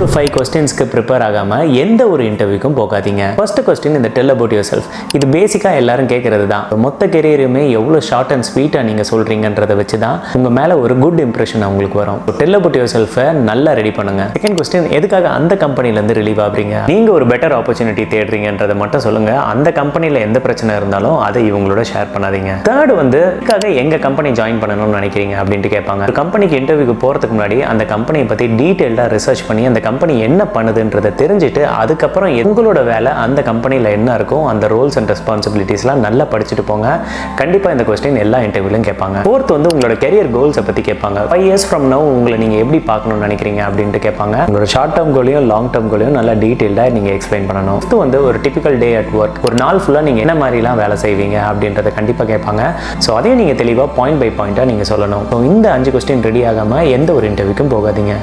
ஒரு 5 கொஸ்டின்ஸ்க்கு ப்ரிப்பேர் ஆகாமல் எந்த ஒரு இன்டர்வியூக்கும் போகாதீங்க. ஃபர்ஸ்ட் கொஸ்டின் இந்த டெல் அபவுட் யுவர் செல்ஃப். இது பேசிக்காக எல்லாரும் கேட்கறது தான். மொத்த கெரியருமே எவ்வளோ ஷார்ட் அண்ட் ஸ்வீட்டாக நீங்கள் சொல்கிறீங்கன்றதை வச்சு தான் உங்கள் மேலே ஒரு குட் இம்ப்ரெஷன் அவங்களுக்கு வரும். டெல் அபவுட் யுவர் செல்ஃபை நல்லா ரெடி பண்ணுங்க. செகண்ட் கொஸ்டின், எதுக்காக அந்த கம்பெனிலேருந்து ரிலீவ் ஆகுறீங்க? நீங்கள் ஒரு பெட்டர் ஆப்பர்ச்சுனிட்டி தேடுறீங்கன்றதை மட்டும் சொல்லுங்கள். அந்த கம்பெனியில் எந்த பிரச்சனை இருந்தாலும் அதை இவங்களோட ஷேர் பண்ணாதீங்க. தேர்டு வந்து, எதுக்காக எங்கள் கம்பெனி ஜாயின் பண்ணணும்னு நினைக்கிறீங்க அப்படின்ட்டு கேட்பாங்க. ஒரு கம்பெனிக்கு இன்டர்வியூக்கு போகிறதுக்கு முன்னாடி அந்த கம்பெனியை பற்றி டீட்டெயில்டாக ரிசர்ச் பண்ணி அந்த கம்பெனி என்ன பண்ணுதுன்றதை தெரிஞ்சுட்டு அதுக்கப்புறம் உங்களோட வேலை அந்த கம்பெனியில் என்ன இருக்கும், அந்த ரோல்ஸ் அண்ட் ரெஸ்பான்சிபிலிட்டிஸ்லாம் நல்லா படிச்சுட்டு போங்க. கண்டிப்பாக இந்த கொஸ்டின் எல்லா இன்டர்வியூலையும் கேட்பாங்க. ஃபோர்த் வந்து, உங்களோட கெரியர் கோல்ஸை பற்றி கேட்பாங்க. 5 years from now உங்களை நீங்கள் எப்படி பார்க்கணும்னு நினைக்கிறீங்க அப்படின்ட்டு கேட்பாங்க. உங்களோட ஷார்ட் டேர்ம் கோலையும் லாங் டேர்ம் கோலையும் நல்லா டீட்டெயில்டாக நீங்கள் எக்ஸ்பிளைன் பண்ணணும். இது வந்து ஒரு டிபிக்கல் டே அட் ஒர்க், ஒரு நாள் ஃபுல்லாக நீங்கள் என்ன மாதிரிலாம் வேலை செய்வீங்க அப்படின்றத கண்டிப்பாக கேட்பாங்க. ஸோ அதையும் நீங்கள் தெளிவாக பாயிண்ட் பை பாயிண்ட்டாக நீங்கள் சொல்லணும். ஸோ இந்த 5 கொஸ்டின் ரெடி ஆகாமல் எந்த ஒரு இன்டர்வியூக்கும் போகாதீங்க.